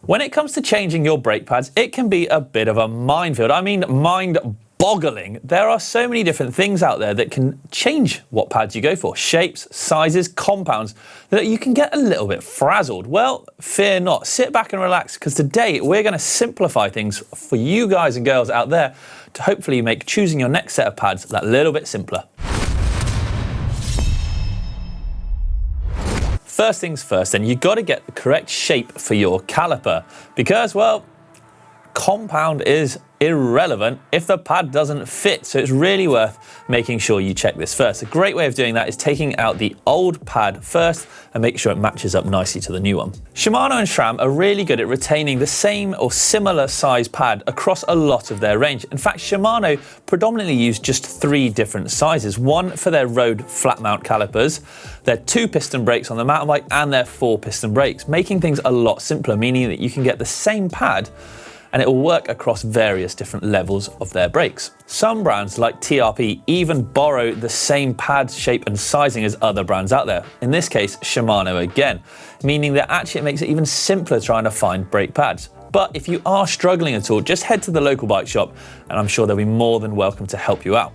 When it comes to changing your brake pads, it can be a bit of a minefield. I mean, mind-boggling. There are so many different things out there that can change what pads you go for. Shapes, sizes, compounds, that you can get a little bit frazzled. Well, fear not. Sit back and relax, because today we're going to simplify things for you guys and girls out there to hopefully make choosing your next set of pads that little bit simpler. First things first, then, you've got to get the correct shape for your caliper, because, well, compound is irrelevant if the pad doesn't fit. So it's really worth making sure you check this first. A great way of doing that is taking out the old pad first and make sure it matches up nicely to the new one. Shimano and SRAM are really good at retaining the same or similar size pad across a lot of their range. In fact, Shimano predominantly use just 3 different sizes. One for their road flat mount calipers, their 2 piston brakes on the mountain bike, and their 4 piston brakes, making things a lot simpler, meaning that you can get the same pad and it will work across various different levels of their brakes. Some brands like TRP even borrow the same pad shape and sizing as other brands out there. In this case, Shimano again, meaning that actually it makes it even simpler trying to find brake pads. But if you are struggling at all, just head to the local bike shop and I'm sure they'll be more than welcome to help you out.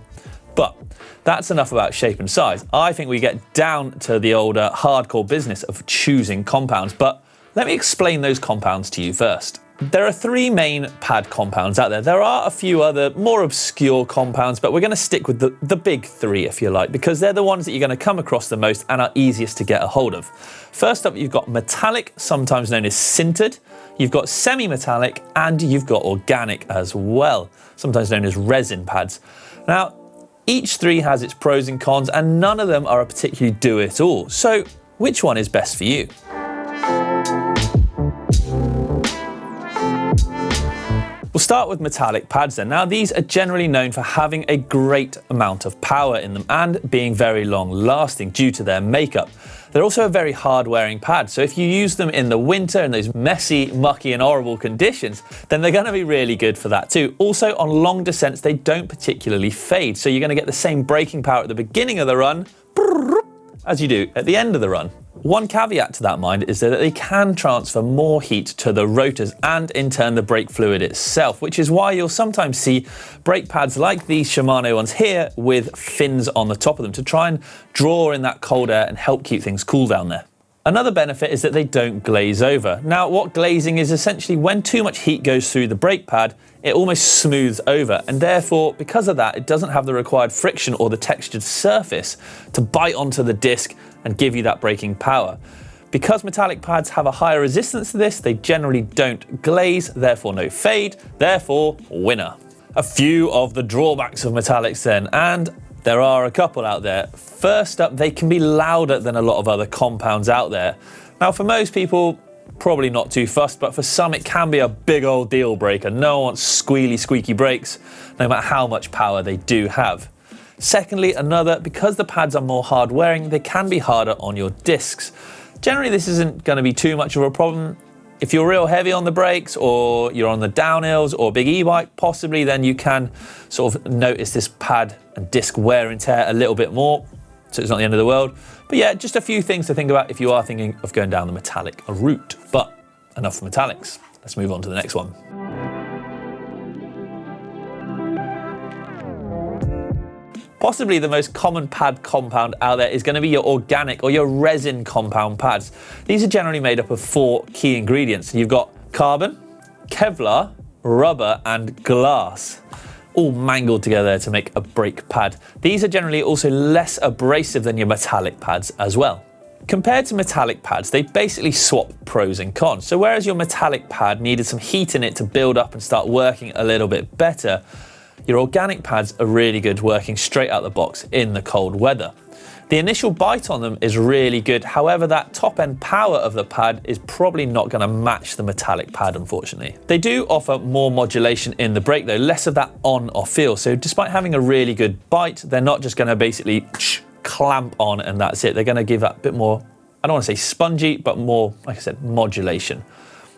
But that's enough about shape and size. I think we get down to the older hardcore business of choosing compounds, but let me explain those compounds to you first. There are 3 main pad compounds out there. There are a few other more obscure compounds, but we're going to stick with the big 3, if you like, because they're the ones that you're going to come across the most and are easiest to get a hold of. First up, you've got metallic, sometimes known as sintered. You've got semi-metallic, and you've got organic as well, sometimes known as resin pads. Now, each 3 has its pros and cons, and none of them are a particularly do-it-all. So, which one is best for you? We'll start with metallic pads then. Now, these are generally known for having a great amount of power in them and being very long lasting due to their makeup. They're also a very hard wearing pad, so if you use them in the winter in those messy, mucky and horrible conditions, then they're going to be really good for that too. Also, on long descents, they don't particularly fade, so you're going to get the same braking power at the beginning of the run as you do at the end of the run. One caveat to that mind is that they can transfer more heat to the rotors and in turn the brake fluid itself, which is why you'll sometimes see brake pads like these Shimano ones here with fins on the top of them to try and draw in that cold air and help keep things cool down there. Another benefit is that they don't glaze over. Now, what glazing is essentially when too much heat goes through the brake pad, it almost smooths over, and therefore, because of that, it doesn't have the required friction or the textured surface to bite onto the disc and give you that braking power. Because metallic pads have a higher resistance to this, they generally don't glaze, therefore no fade, therefore winner. A few of the drawbacks of metallics then, and there are a couple out there. First up, they can be louder than a lot of other compounds out there. Now, for most people, probably not too fussed, but for some it can be a big old deal breaker. No one wants squealy, squeaky brakes, no matter how much power they do have. Secondly, because the pads are more hard wearing, they can be harder on your discs. Generally, this isn't going to be too much of a problem. If you're real heavy on the brakes or you're on the downhills or big e-bike, possibly then you can sort of notice this pad and disc wear and tear a little bit more, so it's not the end of the world. But yeah, just a few things to think about if you are thinking of going down the metallic route. But enough for metallics. Let's move on to the next one. Possibly the most common pad compound out there is going to be your organic or your resin compound pads. These are generally made up of 4 key ingredients. You've got carbon, Kevlar, rubber and glass, all mangled together to make a brake pad. These are generally also less abrasive than your metallic pads as well. Compared to metallic pads, they basically swap pros and cons. So whereas your metallic pad needed some heat in it to build up and start working a little bit better, your organic pads are really good working straight out the box in the cold weather. The initial bite on them is really good, however that top end power of the pad is probably not going to match the metallic pad, unfortunately. They do offer more modulation in the brake though, less of that on-off feel, so despite having a really good bite, they're not just going to basically clamp on and that's it. They're going to give that bit more, I don't want to say spongy, but more, like I said, modulation.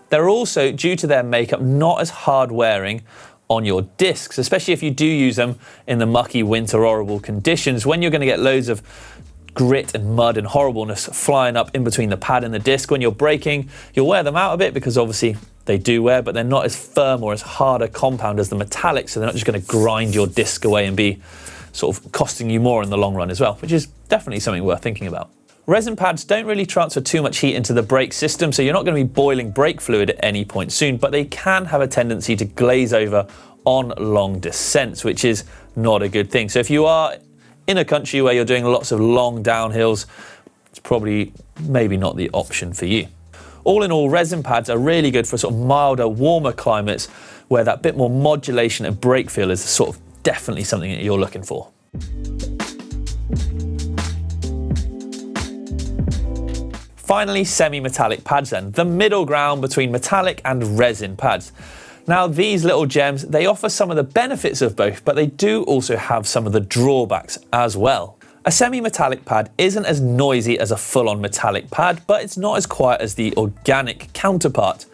They're also, due to their makeup, not as hard wearing on your discs, especially if you do use them in the mucky winter horrible conditions when you're going to get loads of grit and mud and horribleness flying up in between the pad and the disc. When you're braking, you'll wear them out a bit because obviously they do wear, but they're not as firm or as hard a compound as the metallic, so they're not just going to grind your disc away and be sort of costing you more in the long run as well, which is definitely something worth thinking about. Resin pads don't really transfer too much heat into the brake system, so you're not going to be boiling brake fluid at any point soon, but they can have a tendency to glaze over on long descents, which is not a good thing. So if you are in a country where you're doing lots of long downhills, it's probably maybe not the option for you. All in all, resin pads are really good for sort of milder, warmer climates where that bit more modulation and brake feel is sort of definitely something that you're looking for. Finally, semi-metallic pads then, the middle ground between metallic and resin pads. Now these little gems, they offer some of the benefits of both, but they do also have some of the drawbacks as well. A semi-metallic pad isn't as noisy as a full-on metallic pad, but it's not as quiet as the organic counterpart.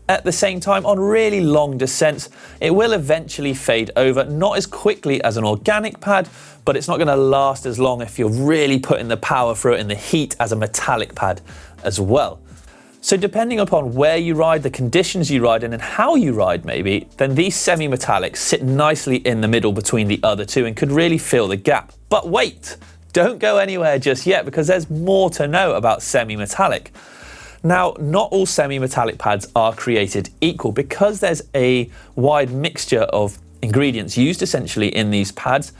At the same time, on really long descents, it will eventually fade over, not as quickly as an organic pad, but it's not going to last as long if you're really putting the power through it in the heat as a metallic pad as well. So depending upon where you ride, the conditions you ride in, and how you ride maybe, then these semi-metallics sit nicely in the middle between the other two and could really fill the gap. But wait, don't go anywhere just yet, because there's more to know about semi-metallic. Now, not all semi-metallic pads are created equal. Because there's a wide mixture of ingredients used essentially in these pads,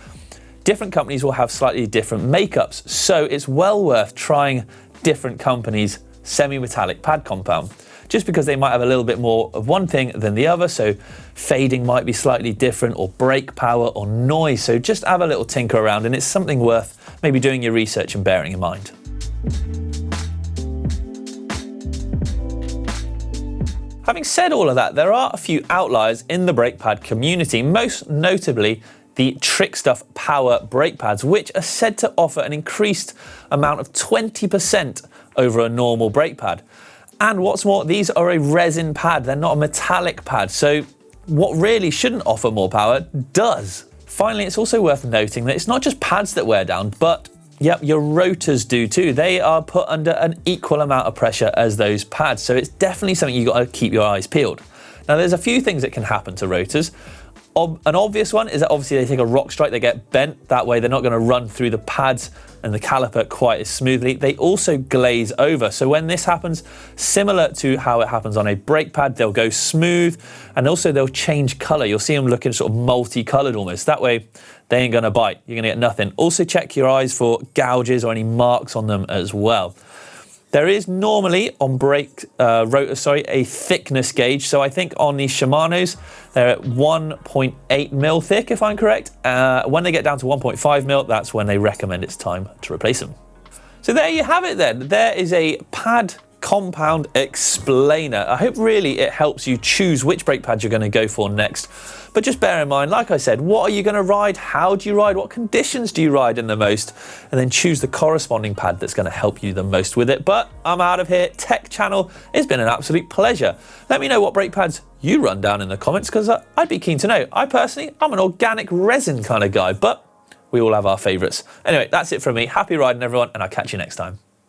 different companies will have slightly different makeups. So it's well worth trying different companies' semi-metallic pad compound, just because they might have a little bit more of one thing than the other. So fading might be slightly different, or brake power or noise. So just have a little tinker around, and it's something worth maybe doing your research and bearing in mind. Having said all of that, there are a few outliers in the brake pad community, most notably the Trickstuff Power brake pads, which are said to offer an increased amount of 20% over a normal brake pad. And what's more, these are a resin pad, they're not a metallic pad, so what really shouldn't offer more power does. Finally, it's also worth noting that it's not just pads that wear down, but yep, your rotors do too. They are put under an equal amount of pressure as those pads, so it's definitely something you've got to keep your eyes peeled. Now, there's a few things that can happen to rotors. An obvious one is that obviously they take a rock strike, they get bent. That way they're not going to run through the pads and the caliper quite as smoothly. They also glaze over. So when this happens, similar to how it happens on a brake pad, they'll go smooth, and also they'll change color. You'll see them looking sort of multicolored almost. That way they ain't going to bite. You're going to get nothing. Also check your eyes for gouges or any marks on them as well. There is normally on rotors, a thickness gauge. So I think on the Shimano's, they're at 1.8 mil thick, if I'm correct. When they get down to 1.5 mil, that's when they recommend it's time to replace them. So there you have it then. There is a pad compound explainer. I hope really it helps you choose which brake pad you're going to go for next. But just bear in mind, like I said, what are you going to ride? How do you ride? What conditions do you ride in the most? And then choose the corresponding pad that's going to help you the most with it. But I'm out of here. Tech Channel, it's been an absolute pleasure. Let me know what brake pads you run down in the comments, because I'd be keen to know. I'm an organic resin kind of guy, but we all have our favourites. Anyway, that's it from me. Happy riding, everyone, and I'll catch you next time.